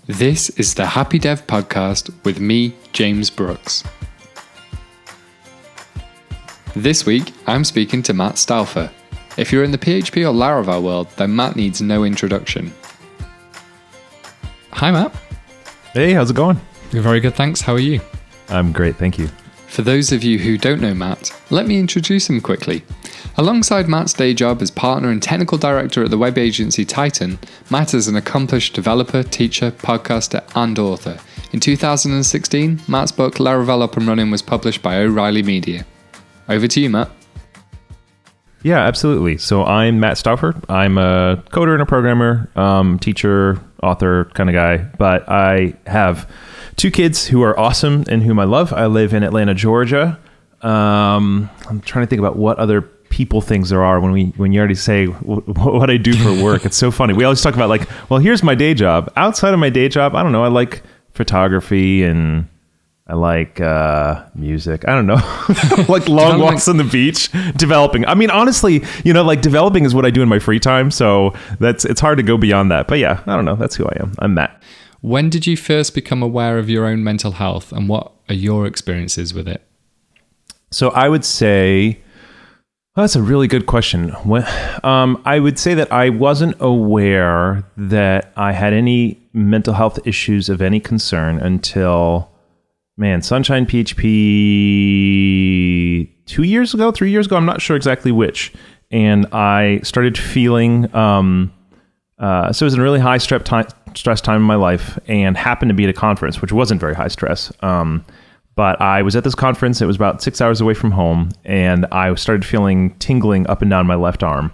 This is the Happy Dev Podcast with me, James Brooks. This week, I'm speaking to Matt Stauffer. If you're in the PHP or Laravel world, then Matt needs no introduction. Hi, Matt. Hey, how's it going? You're very good, thanks. How are you? I'm great, thank you. For those of you who don't know Matt, let me introduce him quickly. Alongside Matt's day job as partner and technical director at the web agency Titan, Matt is an accomplished developer, teacher, podcaster, and author. In 2016, Matt's book Laravel Up and Running was published by O'Reilly Media. Over to you, Matt. Yeah, absolutely. So I'm Matt Stauffer. I'm a coder and a programmer, teacher, author kind of guy, but I have two kids who are awesome and whom I love. I live in Atlanta, Georgia. I'm trying to think about what other people things there are when you already say what I do for work. It's so funny. We always talk about like, well, here's my day job. Outside of my day job, I don't know. I like photography and I like music. I don't know. Like long walks on the beach, developing. I mean, honestly, like developing is what I do in my free time. So it's hard to go beyond that. But yeah, I don't know. That's who I am. I'm Matt. When did you first become aware of your own mental health and what are your experiences with it? So I would say, that's a really good question. I would say that I wasn't aware that I had any mental health issues of any concern until, Sunshine PHP 2 years ago, 3 years ago, I'm not sure exactly which. And I started feeling, so it was a really high stress time in my life and happened to be at a conference, which wasn't very high stress. But I was at this conference. It was about 6 hours away from home, and I started feeling tingling up and down my left arm,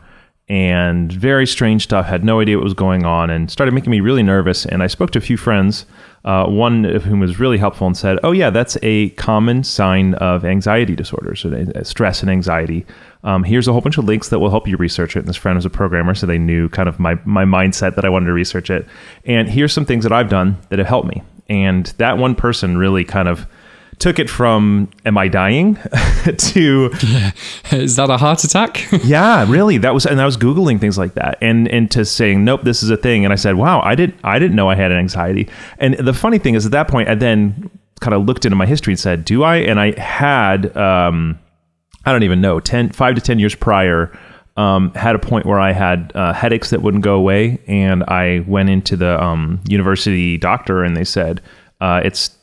and very strange stuff. Had no idea what was going on, and started making me really nervous. And I spoke to a few friends, one of whom was really helpful and said, "Oh yeah, that's a common sign of anxiety disorders, so stress and anxiety. Here's a whole bunch of links that will help you research it." And this friend was a programmer, so they knew kind of my mindset that I wanted to research it. And here's some things that I've done that have helped me. And that one person really kind of took it from, am I dying? to... Yeah. Is that a heart attack? Yeah, really. And I was Googling things like that. And to saying, nope, this is a thing. And I said, wow, I didn't know I had an anxiety. And the funny thing is at that point, I then kind of looked into my history and said, do I? And I had, I don't even know, 5 to 10 years prior, had a point where I had headaches that wouldn't go away. And I went into the university doctor and they said,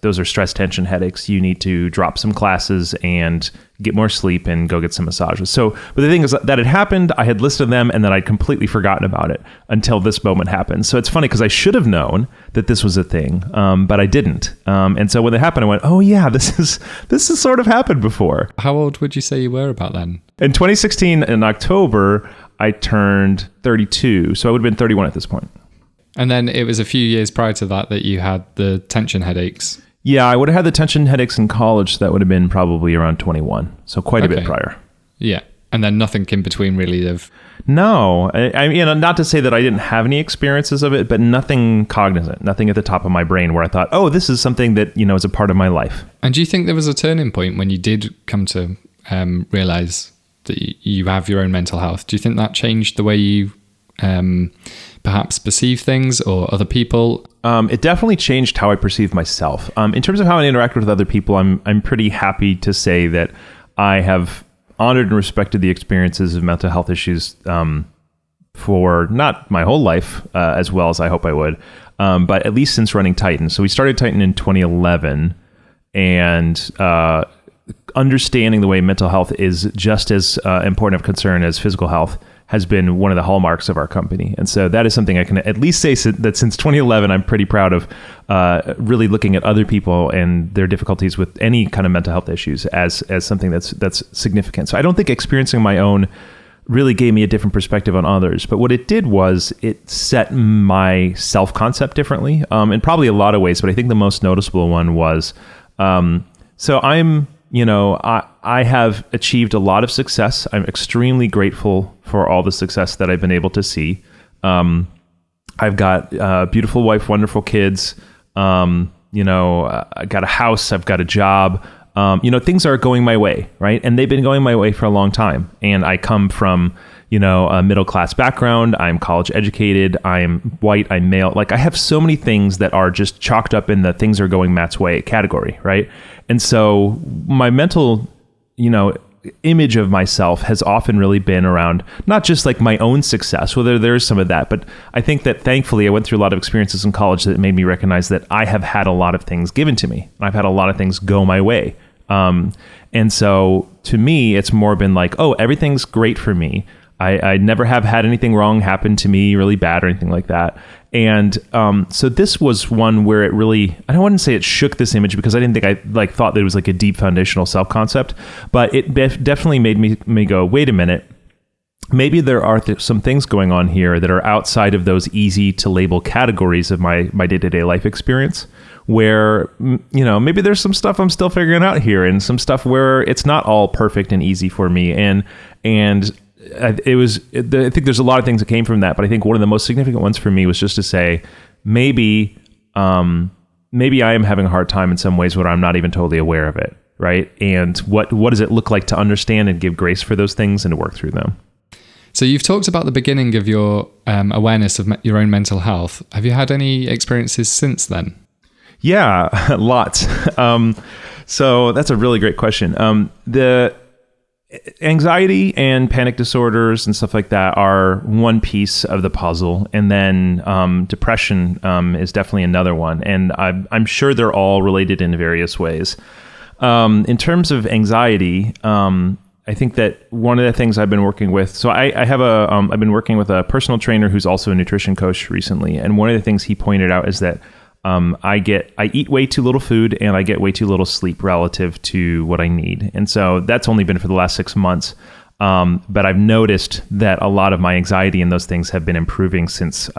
those are stress tension headaches. You need to drop some classes and get more sleep and go get some massages. So, but the thing is that it happened, I had listed them and then I'd completely forgotten about it until this moment happened. So it's funny because I should have known that this was a thing, but I didn't. And so when it happened, I went, oh yeah, this has sort of happened before. How old would you say you were about then? In 2016, in October, I turned 32. So I would have been 31 at this point. And then it was a few years prior to that you had the tension headaches. Yeah, I would have had the tension headaches in college. That would have been probably around 21. So quite a bit prior. Yeah. And then nothing in between really No. I mean, not to say that I didn't have any experiences of it, but nothing cognizant, nothing at the top of my brain where I thought, oh, this is something that, is a part of my life. And do you think there was a turning point when you did come to realize that you have your own mental health? Do you think that changed the way you perhaps perceive things or other people? It definitely changed how I perceive myself. In terms of how I interact with other people, I'm pretty happy to say that I have honored and respected the experiences of mental health issues for not my whole life as well as I hope I would, but at least since running Titan. So we started Titan in 2011, and understanding the way mental health is just as important of concern as physical health has been one of the hallmarks of our company. And so that is something I can at least say that since 2011, I'm pretty proud of really looking at other people and their difficulties with any kind of mental health issues as something that's significant. So I don't think experiencing my own really gave me a different perspective on others. But what it did was it set my self-concept differently in probably a lot of ways. But I think the most noticeable one was, so I'm, I have achieved a lot of success. I'm extremely grateful for all the success that I've been able to see. I've got a beautiful wife, wonderful kids. I got a house, I've got a job. things are going my way, right? And they've been going my way for a long time. And I come from, a middle-class background. I'm college educated. I'm white. I'm male. Like, I have so many things that are just chalked up in the things are going Matt's way category, right? And so my mental, image of myself has often really been around not just like my own success, whether there's some of that, but I think that thankfully I went through a lot of experiences in college that made me recognize that I have had a lot of things given to me. I've had a lot of things go my way. And so to me, it's more been like, oh, everything's great for me. I never have had anything wrong happen to me, really bad or anything like that. And so this was one where it really, I don't want to say it shook this image because I didn't think I thought that it was like a deep foundational self-concept, but it definitely made me go, wait a minute, maybe there are some things going on here that are outside of those easy to label categories of my day-to-day life experience, where, maybe there's some stuff I'm still figuring out here and some stuff where it's not all perfect and easy for me. And I think there's a lot of things that came from that, but I think one of the most significant ones for me was just to say, maybe I am having a hard time in some ways where I'm not even totally aware of it, right? And what does it look like to understand and give grace for those things and to work through them? So you've talked about the beginning of your awareness of your own mental health. Have you had any experiences since then? Yeah, lots. So that's a really great question. The anxiety and panic disorders and stuff like that are one piece of the puzzle. And then depression is definitely another one. And I'm sure they're all related in various ways. In terms of anxiety, I think that one of the things I've been working with, so I've been working with a personal trainer who's also a nutrition coach recently. And one of the things he pointed out is that I eat way too little food and I get way too little sleep relative to what I need. And so that's only been for the last 6 months. But I've noticed that a lot of my anxiety and those things have been improving since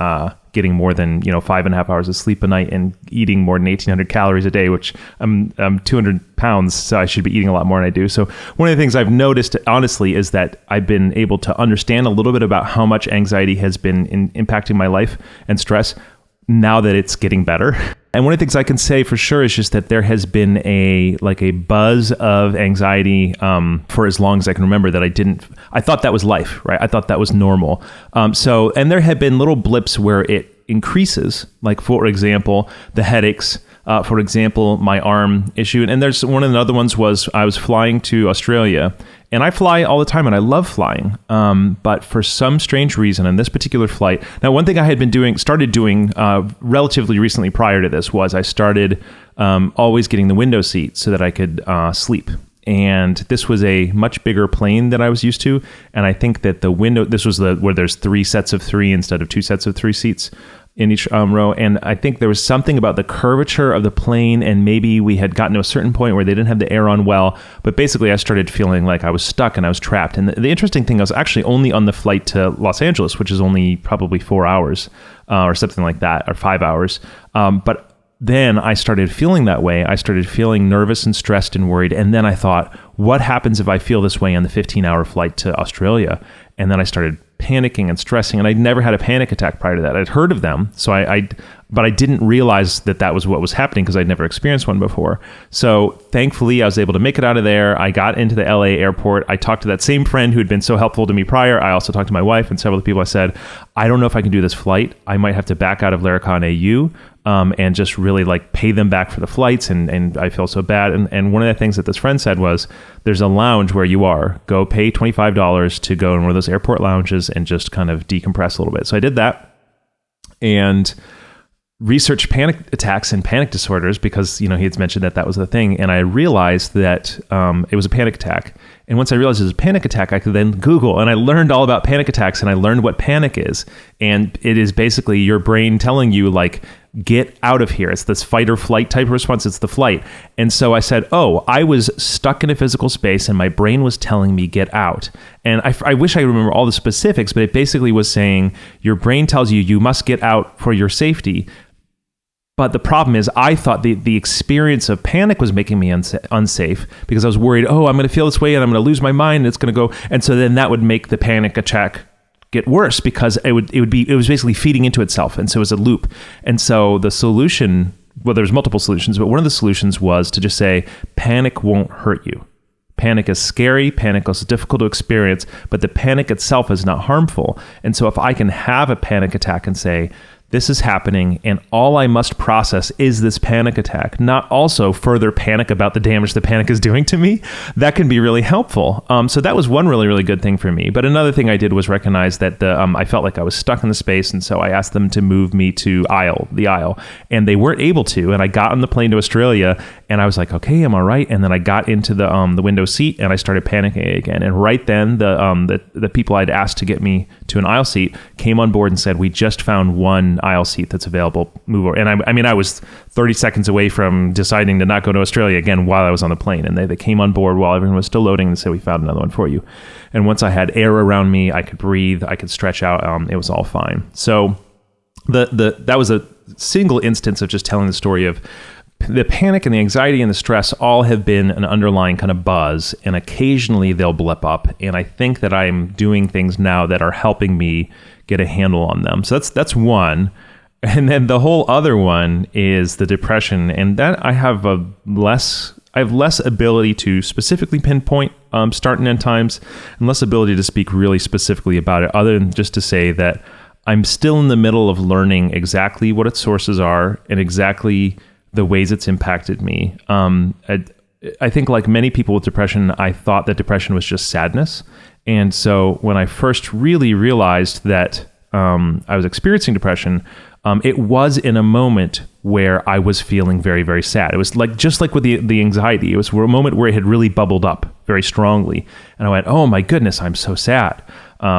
getting more than 5.5 hours of sleep a night and eating more than 1,800 calories a day, which I'm 200 pounds, so I should be eating a lot more than I do. So one of the things I've noticed, honestly, is that I've been able to understand a little bit about how much anxiety has been impacting my life and stress now that it's getting better. And one of the things I can say for sure is just that there has been a buzz of anxiety for as long as I can remember that I thought that was life, right? I thought that was normal. And there have been little blips where it increases, like for example, the headaches, for example, my arm issue. And there's one of the other ones was I was flying to Australia. And I fly all the time and I love flying. But for some strange reason on this particular flight, now one thing I had started doing relatively recently prior to this was I started always getting the window seat so that I could sleep. And this was a much bigger plane than I was used to. And I think that this was where there's 3 sets of 3 instead of 2 sets of 3 seats in each row. And I think there was something about the curvature of the plane, and maybe we had gotten to a certain point where they didn't have the air on well. But basically, I started feeling like I was stuck and I was trapped. And the interesting thing, I was actually only on the flight to Los Angeles, which is only probably 4 hours or something like that, or 5 hours. But then I started feeling that way. I started feeling nervous and stressed and worried. And then I thought, what happens if I feel this way on the 15-hour flight to Australia? And then I started panicking and stressing, and I'd never had a panic attack prior to that. I'd heard of them, but I didn't realize that was what was happening because I'd never experienced one before. So thankfully, I was able to make it out of there. I got into the LA airport. I talked to that same friend who had been so helpful to me prior. I also talked to my wife and several other people. I said, I don't know if I can do this flight. I might have to back out of Laracon AU and just really pay them back for the flights. And I feel so bad. And one of the things that this friend said was, there's a lounge where you are. Go pay $25 to go in one of those airport lounges and just kind of decompress a little bit. So I did that and researched panic attacks and panic disorders because, he had mentioned that was the thing. And I realized that it was a panic attack. And once I realized it was a panic attack, I could then Google, and I learned all about panic attacks, and I learned what panic is. And it is basically your brain telling you, get out of here. It's this fight or flight type of response. It's the flight. And so I said, I was stuck in a physical space and my brain was telling me get out. And I wish I remember all the specifics, but it basically was saying your brain tells you must get out for your safety. But the problem is I thought the experience of panic was making me unsafe because I was worried, I'm going to feel this way and I'm going to lose my mind and it's going to go. And so then that would make the panic attack get worse because it was basically feeding into itself. And so it was a loop. And so the solution well, there's multiple solutions, but one of the solutions was to just say, panic won't hurt you. Panic is scary, panic is difficult to experience, but the panic itself is not harmful. And so if I can have a panic attack and say, this is happening, and all I must process is this panic attack, not also further panic about the damage the panic is doing to me, that can be really helpful. So that was one really, really good thing for me. But another thing I did was recognize that I felt like I was stuck in the space, and so I asked them to move me to the aisle, and they weren't able to. And I got on the plane to Australia, and I was like, okay, I'm all right. And then I got into the window seat, and I started panicking again. And right then, the people I'd asked to get me to an aisle seat came on board and said, we just found one aisle seat that's available, move over. And I was 30 seconds away from deciding to not go to Australia again while I was on the plane. And they came on board while everyone was still loading and said, we found another one for you. And once I had air around me, I could breathe, I could stretch out, it was all fine. So that was a single instance of just telling the story of the panic and the anxiety and the stress all have been an underlying kind of buzz, and occasionally they'll blip up. And I think that I'm doing things now that are helping me get a handle on them. So that's one. And then the whole other one is the depression, and that I have less ability to specifically pinpoint start and end times, and less ability to speak really specifically about it, other than just to say that I'm still in the middle of learning exactly what its sources are and exactly the ways it's impacted me. I think like many people with depression, I thought that depression was just sadness. And so when I first really realized that I was experiencing depression, it was in a moment where I was feeling very, very sad. It was just like with the anxiety. It was a moment where it had really bubbled up very strongly. And I went, oh my goodness, I'm so sad.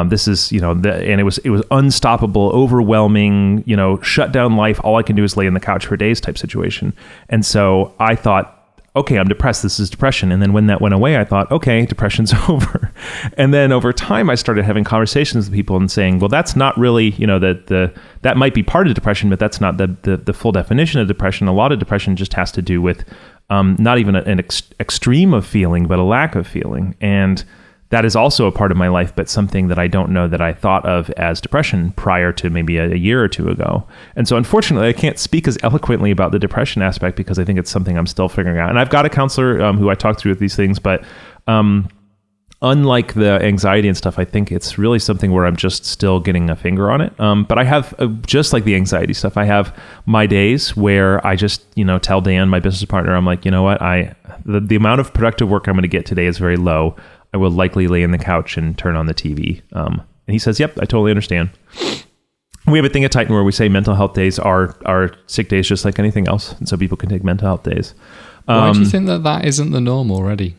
This is, and it was unstoppable, overwhelming, shut down life. All I can do is lay on the couch for days type situation. And so I thought, okay, I'm depressed. This is depression. And then when that went away, I thought, okay, depression's over. And then over time, I started having conversations with people and saying, well, that's not really, that might be part of depression, but that's not the full definition of depression. A lot of depression just has to do with not even an extreme of feeling, but a lack of feeling. And that is also a part of my life, but something that I don't know that I thought of as depression prior to maybe a year or two ago. And so unfortunately, I can't speak as eloquently about the depression aspect because I think it's something I'm still figuring out. And I've got a counselor who I talk through with these things, but unlike the anxiety and stuff, I think it's really something where I'm just still getting a finger on it. But I have, just like the anxiety stuff, I have my days where I just, tell Dan, my business partner, I'm like, you know what, the amount of productive work I'm going to get today is very low. I will likely lay in the couch and turn on the TV. And he says, yep, I totally understand. We have a thing at Titan where we say mental health days are sick days just like anything else. And so people can take mental health days. Why do you think that isn't the norm already?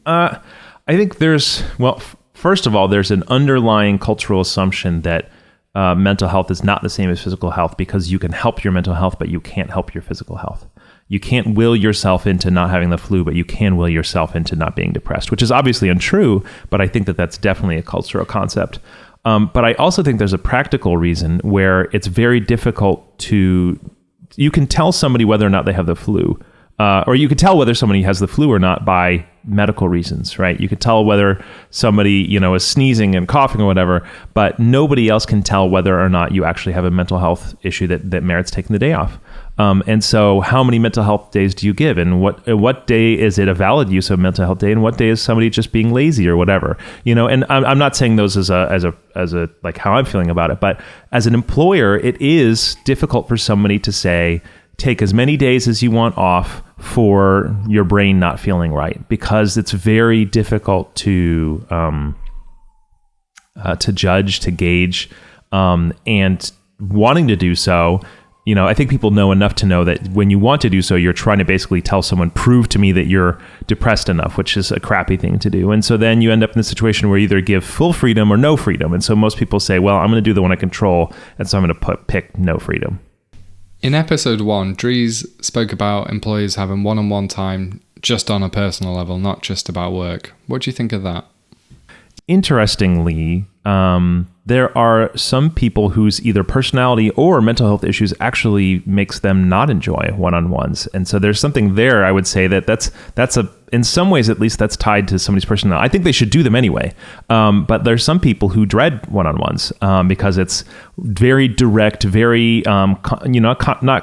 I think first of all, there's an underlying cultural assumption that mental health is not the same as physical health because you can help your mental health, but you can't help your physical health. You can't will yourself into not having the flu, but you can will yourself into not being depressed, which is obviously untrue, but I think that that's definitely a cultural concept. But I also think there's a practical reason where it's very difficult you can tell somebody whether or not they have the flu, or you could tell whether somebody has the flu or not by medical reasons, right? You could tell whether somebody, is sneezing and coughing or whatever, but nobody else can tell whether or not you actually have a mental health issue that merits taking the day off. And so how many mental health days do you give? And what day is it a valid use of mental health day? And what day is somebody just being lazy or whatever? And I'm not saying those as a like how I'm feeling about it, but as an employer, it is difficult for somebody to say, take as many days as you want off for your brain not feeling right, because it's very difficult to judge, to gauge, and wanting to do so. I think people know enough to know that when you want to do so, you're trying to basically tell someone, prove to me that you're depressed enough, which is a crappy thing to do. And so then you end up in a situation where you either give full freedom or no freedom. And so most people say, well, I'm going to do the one I control, and so I'm going to pick no freedom. In episode 1, Dries spoke about employees having one-on-one time just on a personal level, not just about work. What do you think of that? Interestingly, there are some people whose either personality or mental health issues actually makes them not enjoy one-on-ones. And so there's something there, I would say, that's in some ways, at least, that's tied to somebody's personality. I think they should do them anyway. But there's some people who dread one-on-ones because it's very direct, very, not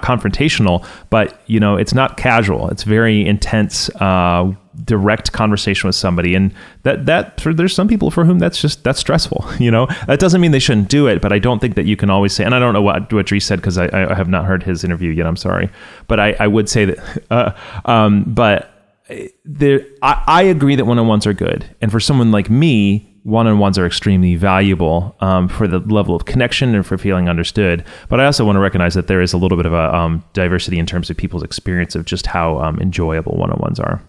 confrontational, but, it's not casual. It's very intense, direct conversation with somebody. And there's some people for whom that's stressful. That doesn't mean they shouldn't do it, but I don't think that you can always say, and I don't know what Dries said because I have not heard his interview yet. I'm sorry. But I would say that, I agree that one-on-ones are good. And for someone like me, one-on-ones are extremely valuable for the level of connection and for feeling understood. But I also want to recognize that there is a little bit of a diversity in terms of people's experience of just how enjoyable one-on-ones are.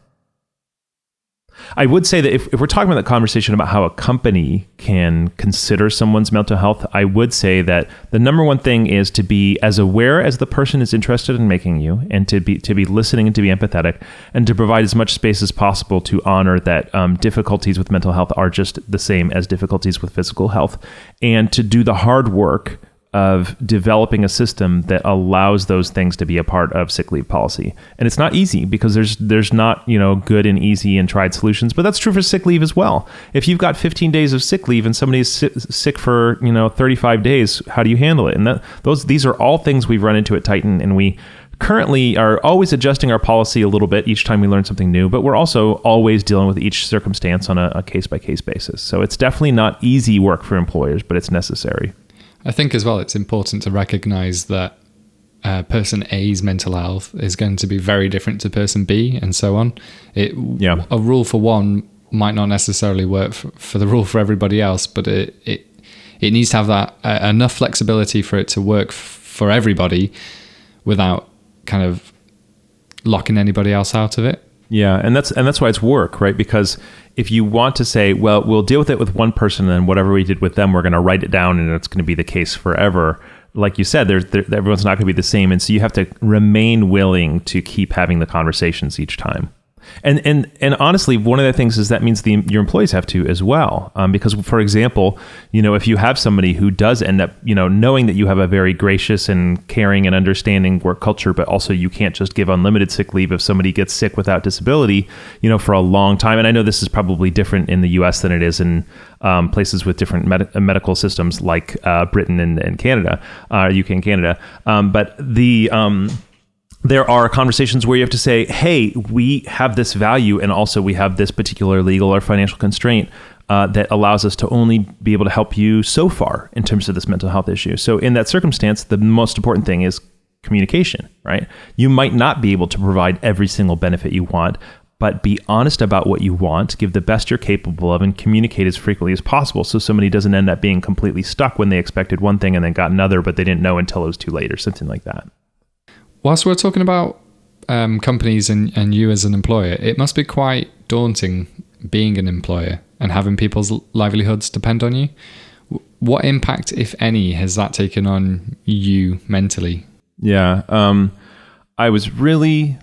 I would say that if we're talking about the conversation about how a company can consider someone's mental health, I would say that the number one thing is to be as aware as the person is interested in making you, and to be listening and to be empathetic, and to provide as much space as possible to honor that difficulties with mental health are just the same as difficulties with physical health, and to do the hard work of developing a system that allows those things to be a part of sick leave policy. And it's not easy because there's not, good and easy and tried solutions, but that's true for sick leave as well. If you've got 15 days of sick leave and somebody's sick for, 35 days, how do you handle it? And these are all things we've run into at Titan, and we currently are always adjusting our policy a little bit each time we learn something new, but we're also always dealing with each circumstance on a case-by-case basis. So it's definitely not easy work for employers, but it's necessary. I think as well, it's important to recognize that person A's mental health is going to be very different to person B, and so on. A rule for one might not necessarily work for the rule for everybody else, but it needs to have that enough flexibility for it to work for everybody without kind of locking anybody else out of it. Yeah, and that's why it's work, right? Because if you want to say, well, we'll deal with it with one person, and whatever we did with them, we're going to write it down, and it's going to be the case forever. Like you said, everyone's not going to be the same, and so you have to remain willing to keep having the conversations each time. And honestly, one of the things is that means your employees have to as well. Because, for example, if you have somebody who does end up, knowing that you have a very gracious and caring and understanding work culture, but also you can't just give unlimited sick leave if somebody gets sick without disability, for a long time. And I know this is probably different in the US than it is in places with different medical systems like Britain and Canada, UK and Canada. But there are conversations where you have to say, hey, we have this value, and also we have this particular legal or financial constraint that allows us to only be able to help you so far in terms of this mental health issue. So in that circumstance, the most important thing is communication, right? You might not be able to provide every single benefit you want, but be honest about what you want, give the best you're capable of, and communicate as frequently as possible so somebody doesn't end up being completely stuck when they expected one thing and then got another, but they didn't know until it was too late or something like that. Whilst we're talking about companies and you as an employer, it must be quite daunting being an employer and having people's livelihoods depend on you. What impact, if any, has that taken on you mentally? Yeah, I was really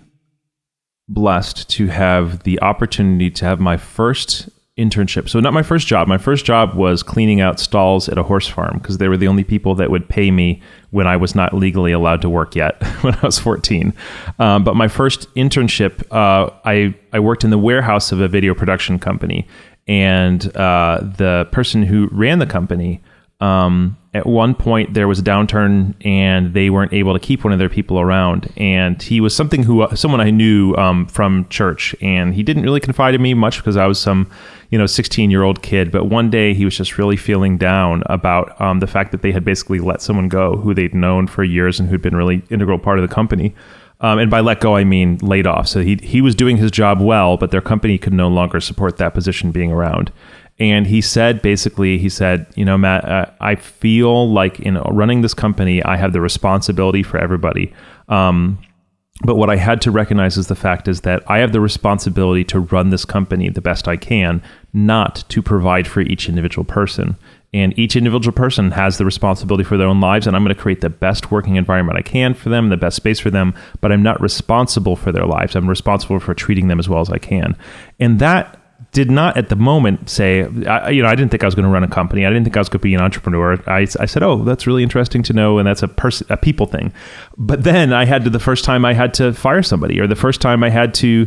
blessed to have the opportunity to have my first internship. So not my first job. My first job was cleaning out stalls at a horse farm because they were the only people that would pay me when I was not legally allowed to work yet when I was 14. But my first internship, I worked in the warehouse of a video production company. And the person who ran the company, at one point there was a downturn and they weren't able to keep one of their people around. And he was someone I knew from church, and he didn't really confide in me much because I was some 16-year-old kid. But one day he was just really feeling down about the fact that they had basically let someone go who they'd known for years and who'd been really integral part of the company. And by let go, I mean laid off. So he was doing his job well, but their company could no longer support that position being around. And he said, Matt, I feel like in running this company, I have the responsibility for everybody. But what I had to recognize is the fact is that I have the responsibility to run this company the best I can, not to provide for each individual person. And each individual person has the responsibility for their own lives, and I'm going to create the best working environment I can for them, the best space for them, but I'm not responsible for their lives. I'm responsible for treating them as well as I can. And that did not at the moment say, I didn't think I was going to run a company. I didn't think I was going to be an entrepreneur. I said, oh, that's really interesting to know. And that's a people thing. But then the first time I had to fire somebody, or the first time I had to,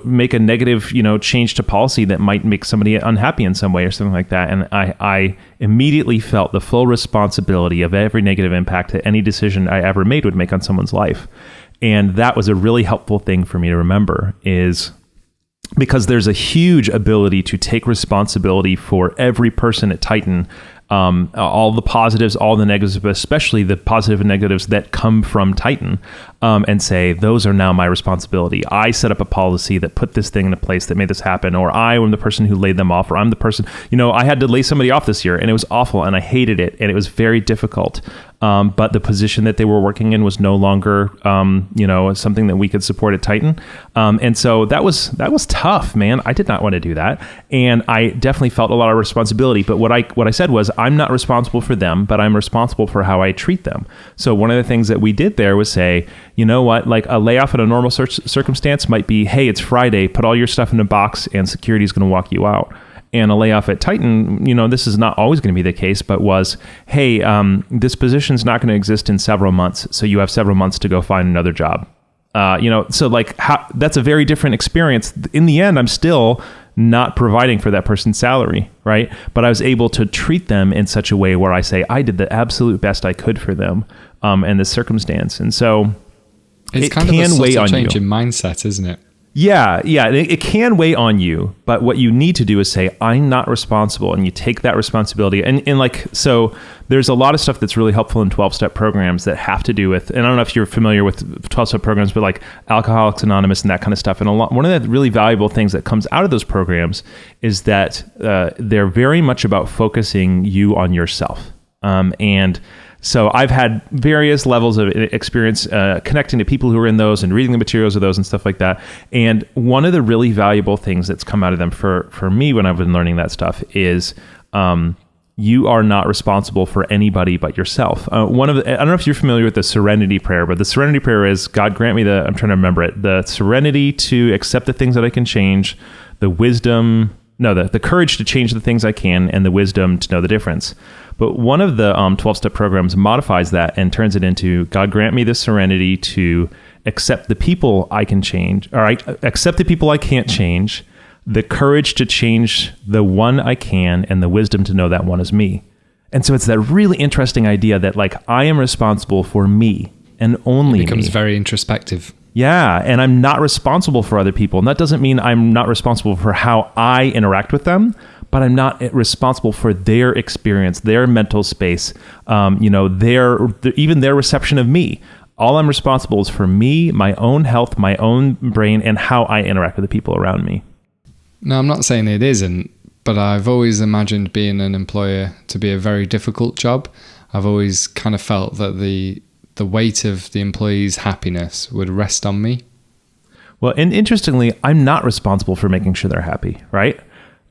make a negative, change to policy that might make somebody unhappy in some way or something like that. And I immediately felt the full responsibility of every negative impact that any decision I ever made would make on someone's life. And that was a really helpful thing for me to remember, is because there's a huge ability to take responsibility for every person at Titan, all the positives, all the negatives, but especially the positive and negatives that come from Titan, and say, those are now my responsibility. I set up a policy that put this thing into place that made this happen, or I am the person who laid them off, or I'm the person, I had to lay somebody off this year, and it was awful, and I hated it, and it was very difficult. But the position that they were working in was no longer, something that we could support at Titan. And so that was tough, man. I did not want to do that. And I definitely felt a lot of responsibility. But what I said was, I'm not responsible for them, but I'm responsible for how I treat them. So one of the things that we did there was say, you know what, like a layoff in a normal circumstance might be, hey, it's Friday, put all your stuff in a box and security is going to walk you out. And a layoff at Titan, this is not always going to be the case, but was, hey, this position's not going to exist in several months, so you have several months to go find another job. So like that's a very different experience. In the end, I'm still not providing for that person's salary, right? But I was able to treat them in such a way where I say, I did the absolute best I could for them in this circumstance. And so it's kind of a subtle change in mindset, isn't it? Yeah. It can weigh on you, but what you need to do is say, I'm not responsible, and you take that responsibility. And so there's a lot of stuff that's really helpful in 12-step programs that have to do with, and I don't know if you're familiar with 12-step programs, but like Alcoholics Anonymous and that kind of stuff. And one of the really valuable things that comes out of those programs is that they're very much about focusing you on yourself. So I've had various levels of experience connecting to people who are in those and reading the materials of those and stuff like that. And one of the really valuable things that's come out of them for me when I've been learning that stuff is you are not responsible for anybody but yourself. I don't know if you're familiar with the Serenity Prayer, but the Serenity Prayer is, God grant me I'm trying to remember it, the serenity to accept the things that I can change, the courage to change the things I can, and the wisdom to know the difference. But one of the 12-step programs modifies that and turns it into, God grant me the serenity to accept the people I can change, or accept the people I can't change, the courage to change the one I can, and the wisdom to know that one is me. And so it's that really interesting idea that like I am responsible for me and only me. It becomes very introspective. Yeah, and I'm not responsible for other people. And that doesn't mean I'm not responsible for how I interact with them, but I'm not responsible for their experience, their mental space, even their reception of me. All I'm responsible is for me, my own health, my own brain, and how I interact with the people around me. No, I'm not saying it isn't, but I've always imagined being an employer to be a very difficult job. I've always kind of felt that the weight of the employee's happiness would rest on me. Well, and interestingly, I'm not responsible for making sure they're happy, right?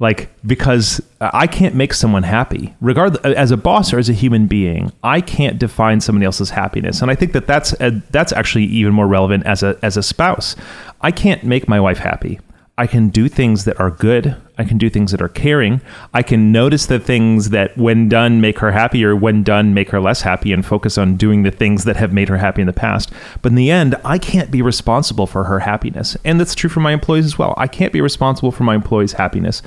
Like, because I can't make someone happy. Regardless, as a boss or as a human being, I can't define somebody else's happiness. And I think that's actually even more relevant as a spouse. I can't make my wife happy. I can do things that are good. I can do things that are caring. I can notice the things that when done make her happy, or when done make her less happy, and focus on doing the things that have made her happy in the past. But in the end, I can't be responsible for her happiness. And that's true for my employees as well. I can't be responsible for my employees' happiness.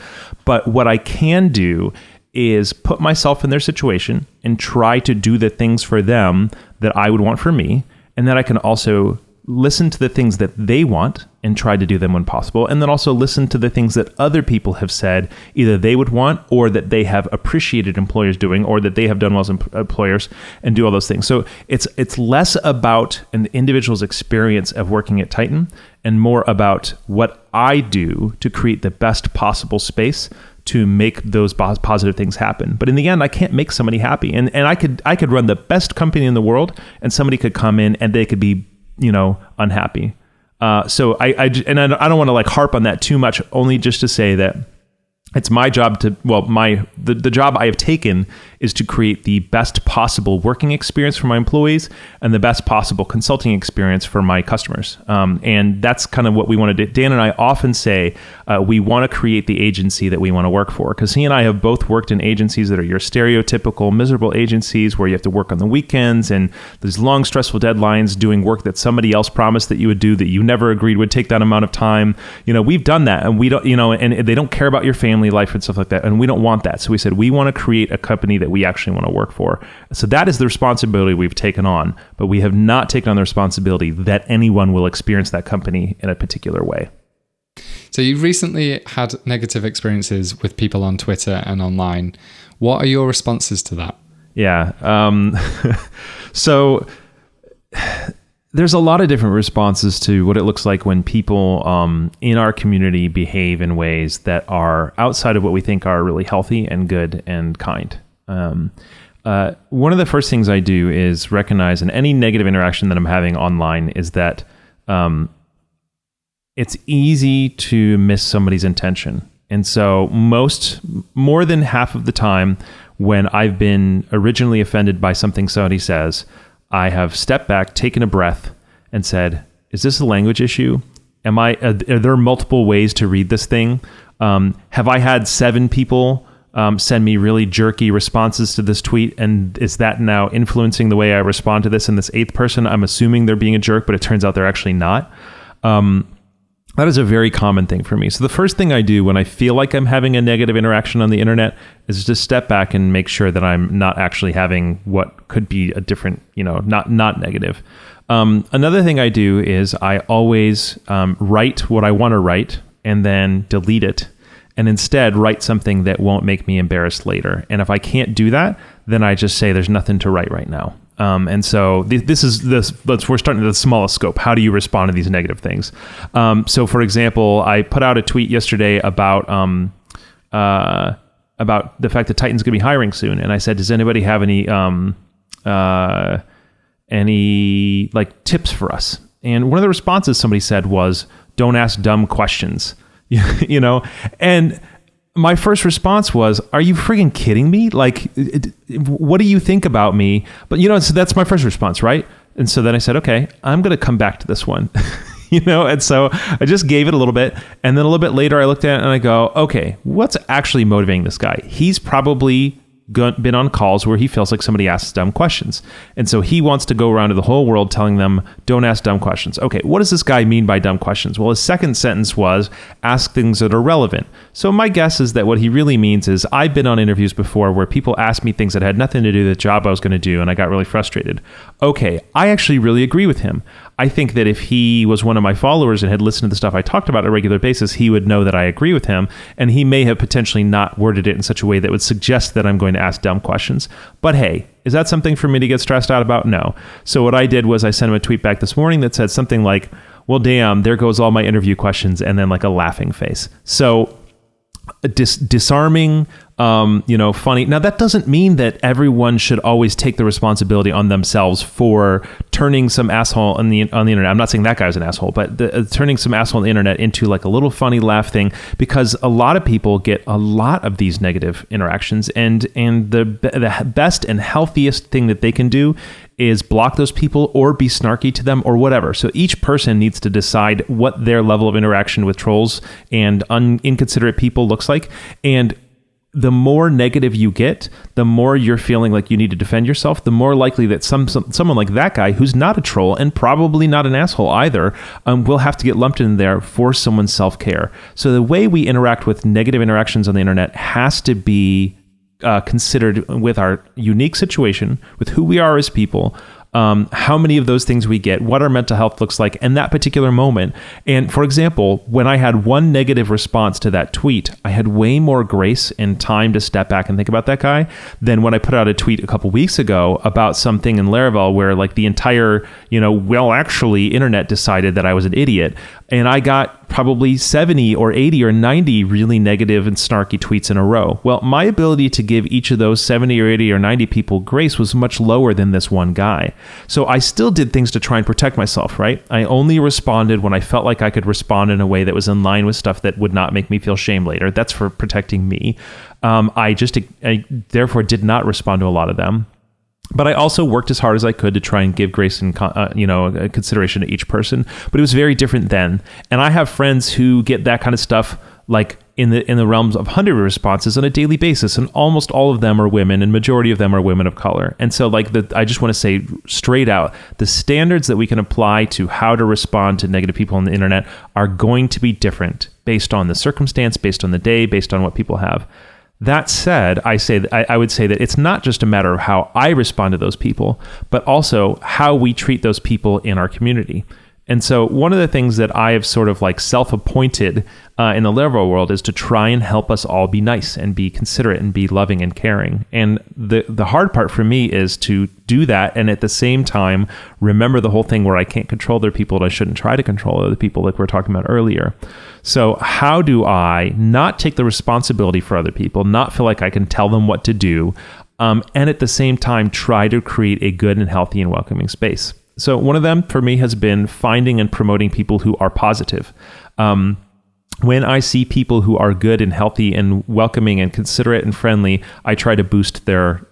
But what I can do is put myself in their situation and try to do the things for them that I would want for me. And then I can also listen to the things that they want and try to do them when possible. And then also listen to the things that other people have said either they would want, or that they have appreciated employers doing, or that they have done well as employers, and do all those things. So it's less about an individual's experience of working at Titan and more about what I do to create the best possible space to make those positive things happen. But in the end, I can't make somebody happy. And I could run the best company in the world, and somebody could come in and they could be unhappy. So I don't want to like harp on that too much, only just to say that it's my job to, the job I have taken is to create the best possible working experience for my employees and the best possible consulting experience for my customers. And that's kind of what we want to do. Dan and I often say we want to create the agency that we want to work for, because he and I have both worked in agencies that are your stereotypical miserable agencies where you have to work on the weekends and there's long stressful deadlines doing work that somebody else promised that you would do that you never agreed would take that amount of time. We've done that, and we don't, and they don't care about your family life and stuff like that. And we don't want that. So we said, we want to create a company that we actually want to work for. So that is the responsibility we've taken on, but we have not taken on the responsibility that anyone will experience that company in a particular way. So you've recently had negative experiences with people on Twitter and online. What are your responses to that? Yeah. So there's a lot of different responses to what it looks like when people in our community behave in ways that are outside of what we think are really healthy and good and kind. One of the first things I do is recognize in any negative interaction that I'm having online is that it's easy to miss somebody's intention. And so more than half of the time when I've been originally offended by something somebody says, I have stepped back, taken a breath, and said, is this a language issue? Are there multiple ways to read this thing? Have I had 7 people send me really jerky responses to this tweet, and is that now influencing the way I respond to this? And this 8th person, I'm assuming they're being a jerk, but it turns out they're actually not. That is a very common thing for me. So the first thing I do when I feel like I'm having a negative interaction on the internet is just step back and make sure that I'm not actually having what could be a different, not negative. Another thing I do is I always write what I want to write and then delete it, and instead write something that won't make me embarrassed later. And if I can't do that, then I just say there's nothing to write right now. And so we're starting at the smallest scope. How do you respond to these negative things? So for example, I put out a tweet yesterday about the fact that Titan's going to be hiring soon. And I said, does anybody have any tips for us? And one of the responses somebody said was, don't ask dumb questions, and my first response was, are you friggin' kidding me? Like, what do you think about me? But, so that's my first response, right? And so then I said, okay, I'm going to come back to this one, and so I just gave it a little bit. And then a little bit later, I looked at it and I go, okay, what's actually motivating this guy? He's probably been on calls where he feels like somebody asks dumb questions. And so he wants to go around to the whole world telling them, don't ask dumb questions. Okay, what does this guy mean by dumb questions? Well, his second sentence was, ask things that are relevant. So my guess is that what he really means is, I've been on interviews before where people asked me things that had nothing to do with the job I was going to do, and I got really frustrated. Okay, I actually really agree with him. I think that if he was one of my followers and had listened to the stuff I talked about on a regular basis, he would know that I agree with him, and he may have potentially not worded it in such a way that would suggest that I'm going to ask dumb questions. But hey, is that something for me to get stressed out about? No. So what I did was I sent him a tweet back this morning that said something like, well, damn, there goes all my interview questions, and then like a laughing face. So disarming, funny. Now, that doesn't mean that everyone should always take the responsibility on themselves for turning some asshole on the internet. I'm not saying that guy's an asshole, but turning some asshole on the internet into like a little funny laugh thing, because a lot of people get a lot of these negative interactions, and the best and healthiest thing that they can do is block those people or be snarky to them or whatever. So each person needs to decide what their level of interaction with trolls and inconsiderate people looks like. And the more negative you get, the more you're feeling like you need to defend yourself, the more likely that someone like that guy, who's not a troll and probably not an asshole either, will have to get lumped in there for someone's self-care. So the way we interact with negative interactions on the internet has to be considered with our unique situation, with who we are as people, how many of those things we get, what our mental health looks like in that particular moment. And for example, when I had one negative response to that tweet, I had way more grace and time to step back and think about that guy than when I put out a tweet a couple weeks ago about something in Laravel where like the entire, internet decided that I was an idiot. And I got probably 70 or 80 or 90 really negative and snarky tweets in a row. Well, my ability to give each of those 70 or 80 or 90 people grace was much lower than this one guy. So I still did things to try and protect myself, right? I only responded when I felt like I could respond in a way that was in line with stuff that would not make me feel shame later. That's for protecting me. I therefore did not respond to a lot of them. But I also worked as hard as I could to try and give grace and consideration to each person. But it was very different then. And I have friends who get that kind of stuff like in the realms of 100 responses on a daily basis, and almost all of them are women, and majority of them are women of color. And so I just want to say straight out, the standards that we can apply to how to respond to negative people on the internet are going to be different based on the circumstance, based on the day, based on what people have. That said, I would say that it's not just a matter of how I respond to those people, but also how we treat those people in our community. And so one of the things that I have sort of like self-appointed in the liberal world is to try and help us all be nice and be considerate and be loving and caring. And the hard part for me is to do that and at the same time remember the whole thing where I can't control other people and I shouldn't try to control other people like we were talking about earlier. So how do I not take the responsibility for other people, not feel like I can tell them what to do, and at the same time try to create a good and healthy and welcoming space? So one of them for me has been finding and promoting people who are positive. When I see people who are good and healthy and welcoming and considerate and friendly, I try to boost their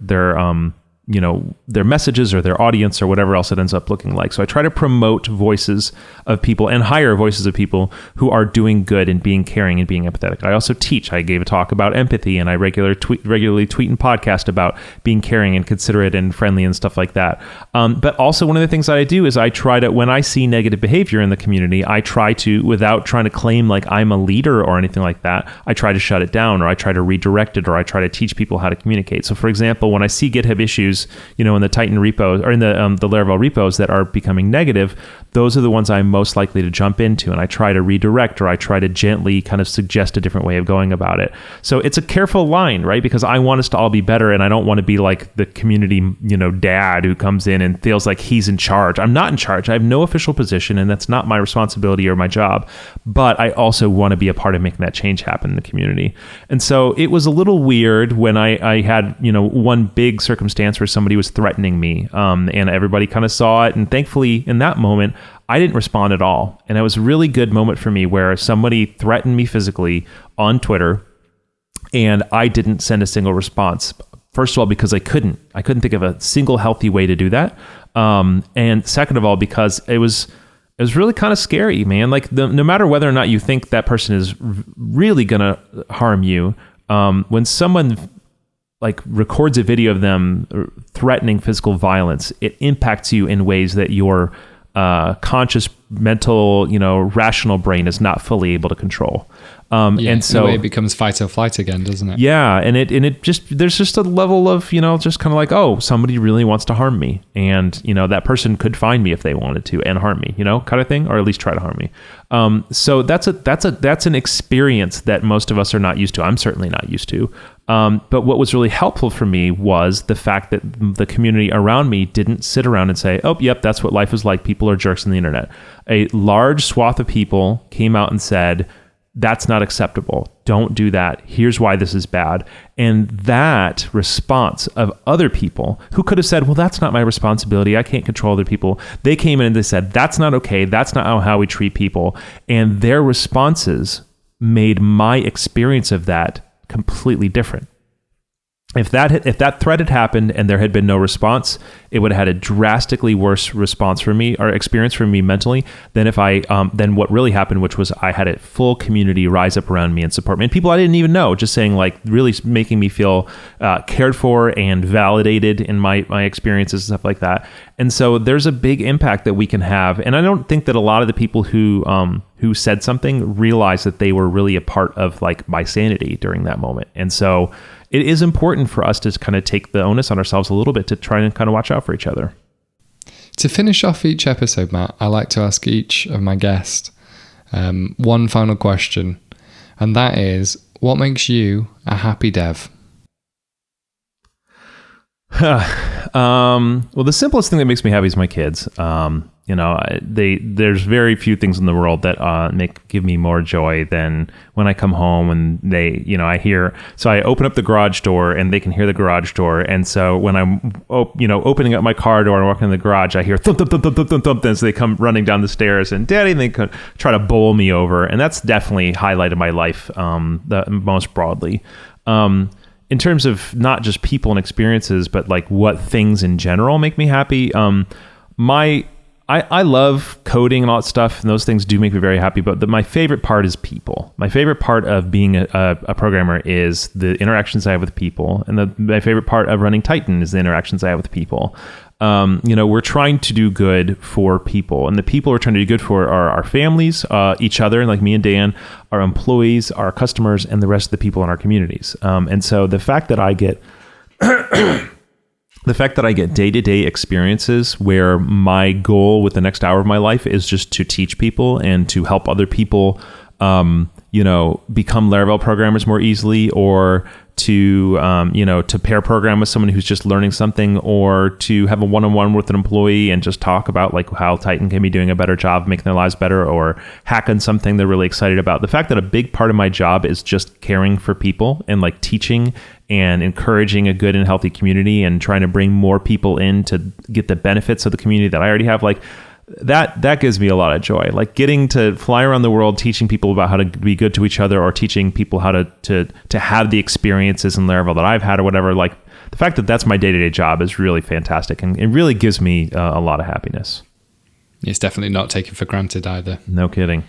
messages or their audience or whatever else it ends up looking like. So I try to promote voices of people and hire voices of people who are doing good and being caring and being empathetic. I also teach. I gave a talk about empathy, and I regularly tweet and podcast about being caring and considerate and friendly and stuff like that. But also one of the things that I do is I try to, when I see negative behavior in the community, I try to, without trying to claim like I'm a leader or anything like that, I try to shut it down, or I try to redirect it, or I try to teach people how to communicate. So for example, when I see GitHub issues, in the Titan repos or in the Laravel repos that are becoming negative, those are the ones I'm most likely to jump into, and I try to redirect, or I try to gently kind of suggest a different way of going about it. So it's a careful line, right? Because I want us to all be better, and I don't want to be like the community, dad who comes in and feels like he's in charge. I'm not in charge. I have no official position, and that's not my responsibility or my job. But I also want to be a part of making that change happen in the community. And so it was a little weird when I had, one big circumstance where somebody was threatening me, and everybody kind of saw it. And thankfully, in that moment, I didn't respond at all. And it was a really good moment for me where somebody threatened me physically on Twitter, and I didn't send a single response. First of all, because I couldn't think of a single healthy way to do that. And second of all, because it was really kind of scary, man. Like no matter whether or not you think that person is really going to harm you, when someone like records a video of them threatening physical violence, it impacts you in ways that your conscious, mental, rational brain is not fully able to control. And so in a way it becomes fight or flight again, doesn't it? Yeah. And it just, there's just a level of, just kind of like, oh, somebody really wants to harm me. And, that person could find me if they wanted to and harm me, kind of thing, or at least try to harm me. So that's an experience that most of us are not used to. I'm certainly not used to. But what was really helpful for me was the fact that the community around me didn't sit around and say, oh, yep, that's what life is like. People are jerks on the internet. A large swath of people came out and said, that's not acceptable. Don't do that. Here's why this is bad. And that response of other people who could have said, well, that's not my responsibility. I can't control other people. They came in and they said, that's not okay. That's not how we treat people. And their responses made my experience of that completely different. If that threat had happened and there had been no response, it would have had a drastically worse response for me or experience for me mentally than than what really happened, which was I had a full community rise up around me and support me, and people I didn't even know, just saying like really making me feel cared for and validated in my experiences and stuff like that. And so there's a big impact that we can have, and I don't think that a lot of the people who said something realized that they were really a part of like my sanity during that moment. And so it is important for us to kind of take the onus on ourselves a little bit to try and kind of watch out for each other. To finish off each episode, Matt, I like to ask each of my guests one final question, and that is, what makes you a happy dev? Well, the simplest thing that makes me happy is my kids. There's very few things in the world that give me more joy than when I come home and I open up the garage door and they can hear the garage door. And so when I'm, opening up my car door and walking in the garage, I hear thump, thump, thump, thump, thump, thump, thump. And so they come running down the stairs and Daddy, and they could try to bowl me over. And that's definitely highlighted my life, the most broadly. In terms of not just people and experiences, but like what things in general make me happy. I love coding and all that stuff, and those things do make me very happy. But my favorite part is people. My favorite part of being a programmer is the interactions I have with people, and my favorite part of running Titan is the interactions I have with people. We're trying to do good for people, and the people we're trying to do good for are our families, each other, like me and Dan, our employees, our customers, and the rest of the people in our communities. And so the fact that I get day-to-day experiences where my goal with the next hour of my life is just to teach people and to help other people, become Laravel programmers more easily, or to pair program with someone who's just learning something, or to have a one-on-one with an employee and just talk about like how Titan can be doing a better job making their lives better, or hack on something they're really excited about. The fact that a big part of my job is just caring for people and like teaching and encouraging a good and healthy community and trying to bring more people in to get the benefits of the community that I already have, like that gives me a lot of joy. Like getting to fly around the world teaching people about how to be good to each other, or teaching people how to have the experiences in Laravel that I've had or whatever. Like the fact that that's my day-to-day job is really fantastic, and it really gives me a lot of happiness. It's definitely not taken for granted either. No kidding.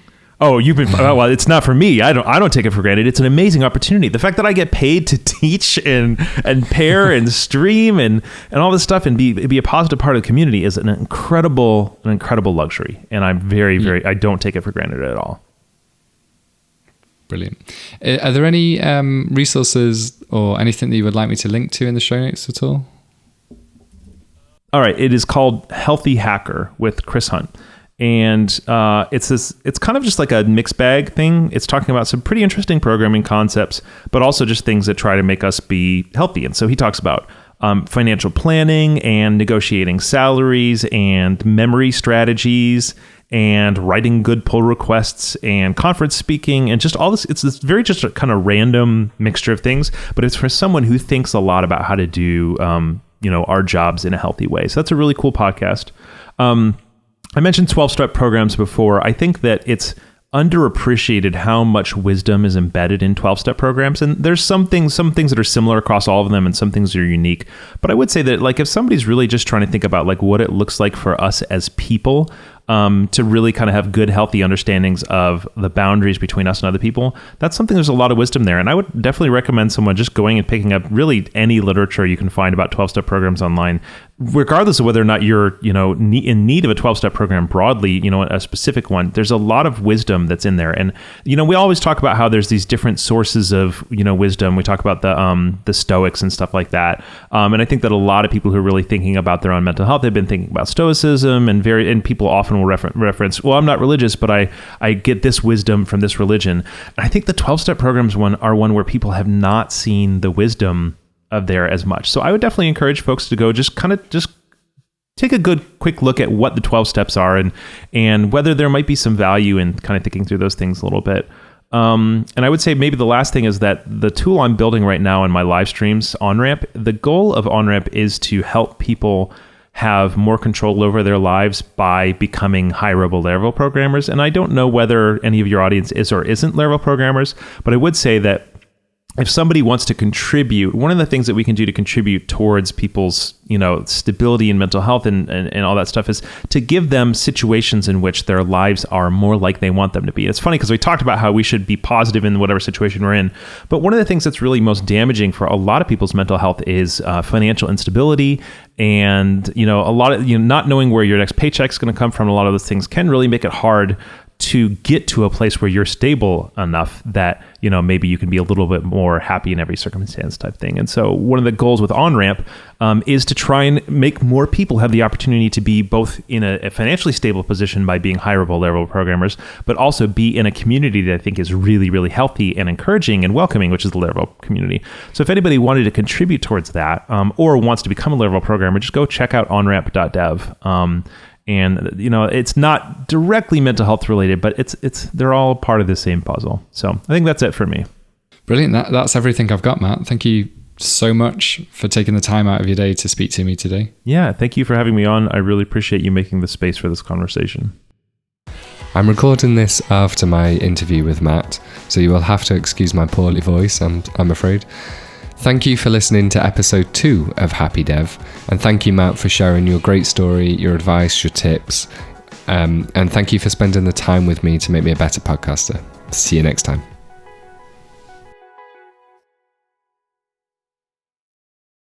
Oh, well, it's not for me. I don't take it for granted. It's an amazing opportunity. The fact that I get paid to teach and pair and stream and all this stuff and be a positive part of the community is an incredible luxury. And I'm very, I don't take it for granted at all. Brilliant. Are there any resources or anything that you would like me to link to in the show notes at all? All right. It is called Healthy Hacker with Chris Hunt. And it's kind of just like a mixed bag thing. It's talking about some pretty interesting programming concepts, but also just things that try to make us be healthy. And so he talks about financial planning and negotiating salaries and memory strategies and writing good pull requests and conference speaking and just all this. It's this very just a kind of random mixture of things, but it's for someone who thinks a lot about how to do our jobs in a healthy way. So that's a really cool podcast. I mentioned 12-step programs before. I think that it's underappreciated how much wisdom is embedded in 12-step programs. And there's some things that are similar across all of them and some things that are unique. But I would say that like if somebody's really just trying to think about like what it looks like for us as people, to really kind of have good, healthy understandings of the boundaries between us and other people, that's something there's a lot of wisdom there. And I would definitely recommend someone just going and picking up really any literature you can find about 12-step programs online, regardless of whether or not you're, in need of a 12-step program broadly, a specific one. There's a lot of wisdom that's in there. And, we always talk about how there's these different sources of, wisdom. We talk about the Stoics and stuff like that. And I think that a lot of people who are really thinking about their own mental health, they've been thinking about Stoicism, and people often will reference, well, I'm not religious, but I get this wisdom from this religion. And I think the 12-step programs are one where people have not seen the wisdom of there as much. So I would definitely encourage folks to go just take a good quick look at what the 12 steps are and whether there might be some value in kind of thinking through those things a little bit. And I would say maybe the last thing is that the tool I'm building right now in my live streams, OnRamp, the goal of OnRamp is to help people have more control over their lives by becoming high-level Laravel programmers. And I don't know whether any of your audience is or isn't Laravel programmers, but I would say that if somebody wants to contribute, one of the things that we can do to contribute towards people's, stability and mental health and all that stuff is to give them situations in which their lives are more like they want them to be. It's funny because we talked about how we should be positive in whatever situation we're in. But one of the things that's really most damaging for a lot of people's mental health is financial instability. And, a lot of, not knowing where your next paycheck is going to come from. A lot of those things can really make it hard to get to a place where you're stable enough that, maybe you can be a little bit more happy in every circumstance type thing. And so one of the goals with OnRamp is to try and make more people have the opportunity to be both in a financially stable position by being high-level Laravel programmers, but also be in a community that I think is really, really healthy and encouraging and welcoming, which is the Laravel community. So if anybody wanted to contribute towards that or wants to become a Laravel programmer, just go check out onramp.dev. And it's not directly mental health related, but they're all part of the same puzzle. So I think that's it for me. Brilliant. That's everything I've got, Matt. Thank you so much for taking the time out of your day to speak to me today. Yeah, thank you for having me on. I really appreciate you making the space for this conversation. I'm recording this after my interview with Matt, so you will have to excuse my poorly voice, I'm afraid. Thank you for listening to episode 2 of Happy Dev, and thank you, Matt, for sharing your great story, your advice, your tips, and thank you for spending the time with me to make me a better podcaster. See you next time.